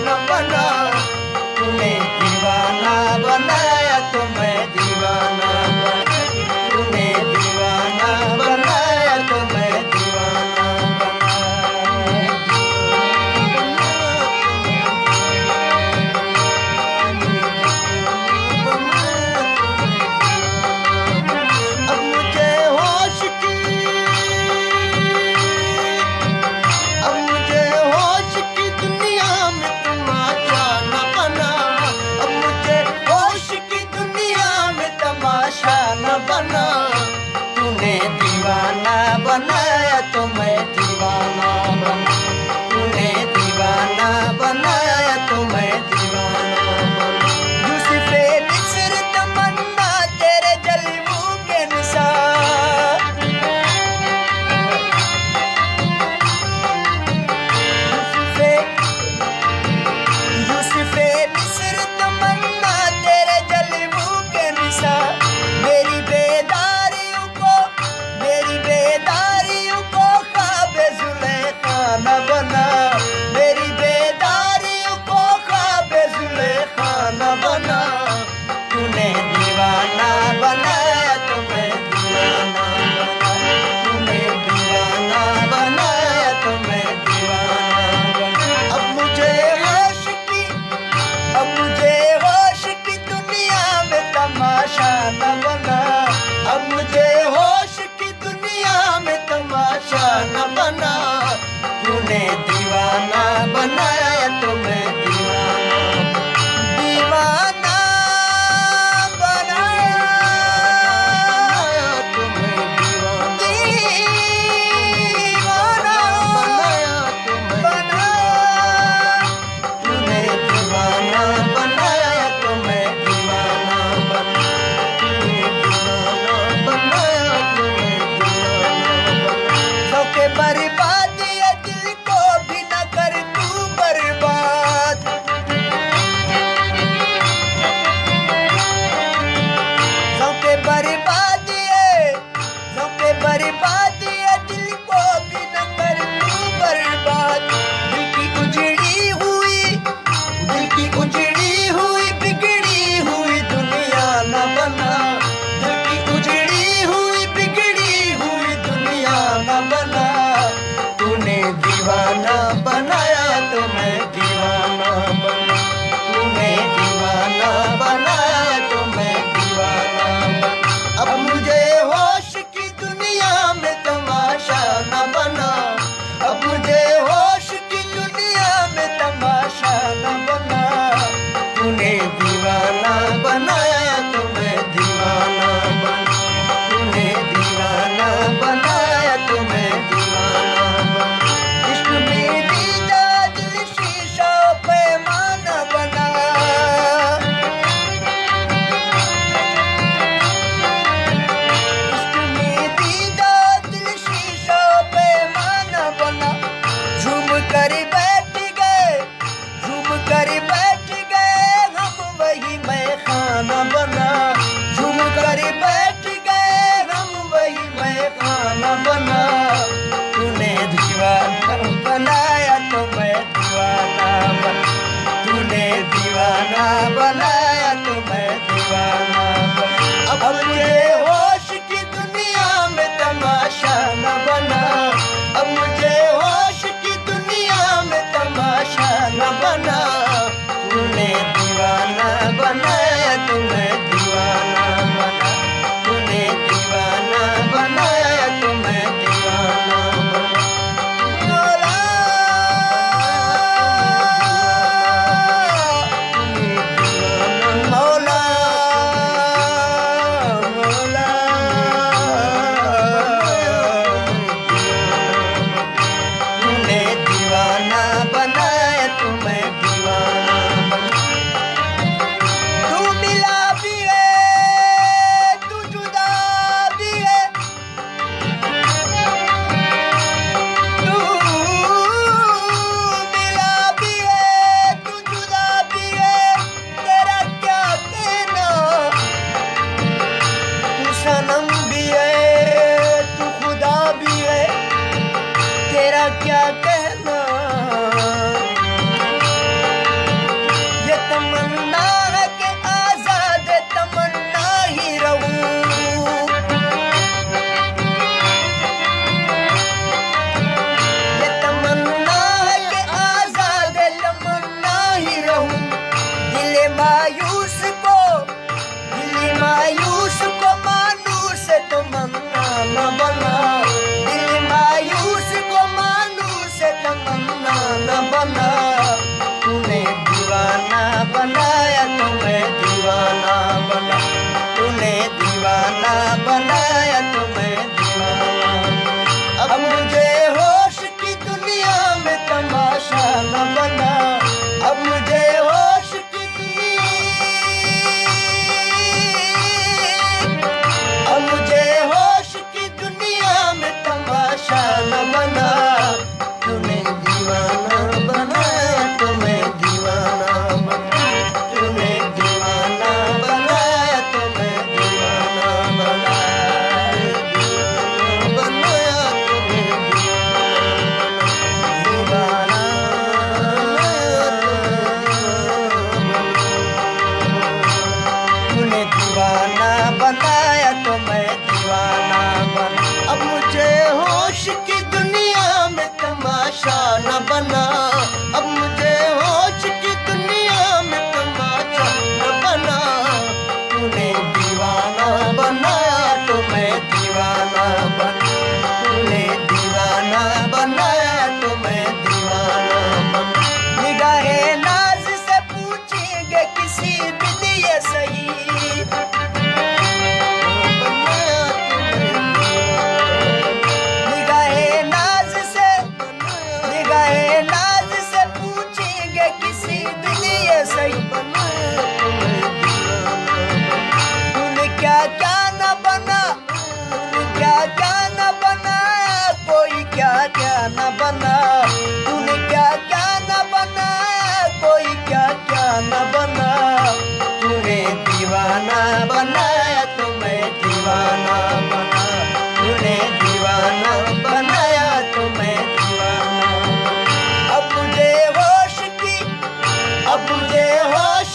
न बना, तूने दीवाना बनाया तो मैं दीवाना बना, तूने दीवाना बनाया तो मैं दीवाना बना। अब मुझे होश की, अब मुझे होश की दुनिया में तमाशा न बना, अब मुझे होश की दुनिया में तमाशा न बना, तूने दीवाना बनाया तो मैं दीवाना बना, तूने दीवाना बनाया तो मैं दीवाना बना। यूसुफ़े मिस्र तमन्ना तेरे जलवों के निसार, यूसुफ़े मिस्र तमन्ना तेरे जलवों के निसार, मेरी बेदारियों को, मेरी बेदारियों को ख्वाब ज़ुलेखा न बना, मेरी बेदारियों को ख्वाब ज़ुलेखा न बना, तूने दीवाना बनाया तो मैं दीवाना बना, तूने दीवाना बनाया तो मैं दीवाना बना। अब मुझे होश की, अब मुझे होश की दुनिया में तमाशा न बना, अब मुझे होश की दुनिया में तमाशा न बना, तूने दीवाना बनाया तो मैं दीवाना दीवाना बनाया तो मैं दीवाना दीवाना बनाया तो मैं दीवाना, तूने दीवाना बनाया तो मैं दीवाना बना, तूने दीवाना बनाया तो मैं दीवाना बना। सौके बर्बाद ये दिल को भी न कर तू बर्बाद, सौके बर्बाद ये, सौके बर्बाद ये दिल को भी न कर तू बर्बाद। दिल की उजड़ी हुई, दिल की उजड़ी हुई बिगड़ी हुई दुनिया न बना, दिल की उजड़ी हुई बिगड़ी हुई दुनिया न बना, तूने दीवाना बनाया तो मैं दीवाना बना, तूने दीवाना बनाया तो मैं दीवाना बना। अब मुझे होश की दुनिया में तमाशा न बना, अब मुझे होश की दुनिया में तमाशा न बना, तूने दीवाना बनाया तो मैं दीवाना बना, तूने दीवाना बनाया तो मैं दीवाना बना। इश्क में दीदा दिल शीशा पैमाना बना, इश्क में दीदा दिल शीशा पैमाना बना, झूम कर बैठ गए, झूम कर बैठ गए हम वही मैं खाना बना, झूम कर बैठ गए हम वही मैं खाना बना, तूने दीवाना बनाया तो मैं दीवाना बना, तूने दीवाना बनाया तो मैं दीवाना बना। अब मुझे होश की दुनिया में तमाशा न बना, अब मुझे होश की दुनिया में तमाशा न बना, तूने दीवाना बनाया तो मैं दीवाना बना, तूने दीवाना बनाया तो मैं दीवाना बना। मौला, मौला, मौला, तूने दीवाना बनाया तो मैं दीवाना बना। तू मिला भी है, तू जुदा भी है, तू मिला भी है, तू जुदा भी है, तेरा क्या कहना, तू सनम भी है, तू खुदा भी है, तेरा क्या कहना, मायूस को मानूस तो मन्ना न बना, दिल मायूस को मानूस तो मन्ना न बना। तूने दीवाना बनाया तो मैं दीवाना बना, तूने दीवाना बनाया तो मैं दीवाना। अब मुझे होश की दुनिया में तमाशा न बना, अब मुझे होश की, अब मुझे होश की दुनिया में तमाशा न बना। तूने दीवाना बनाया तो मैं दीवाना बना, तूने दीवाना बनाया तो मैं दीवाना बना, बनाया तो मैं दीवाना, तूने दीवाना बनाया तो मैं दीवाना बना। अब मुझे होश की दुनिया में तमाशा न बना, अब मुझे होश की दुनिया में तमाशा न बना। तूने दीवाना बनाया तो मैं दीवाना बना, तूने दीवाना बनाया तो मैं दीवाना बना। निगाहे नाज से पूछेंगे किसी भी लिए सही, तूने क्या क्या न बना, तूने क्या क्या न बनाया, कोई क्या क्या न बना। तूने क्या क्या न बनाया, कोई क्या क्या न बना। तूने दीवाना बनाया तो मैं दीवाना बना, तूने दीवाना बनाया तो मैं दीवाना। अब मुझे होश की, अब मुझे होश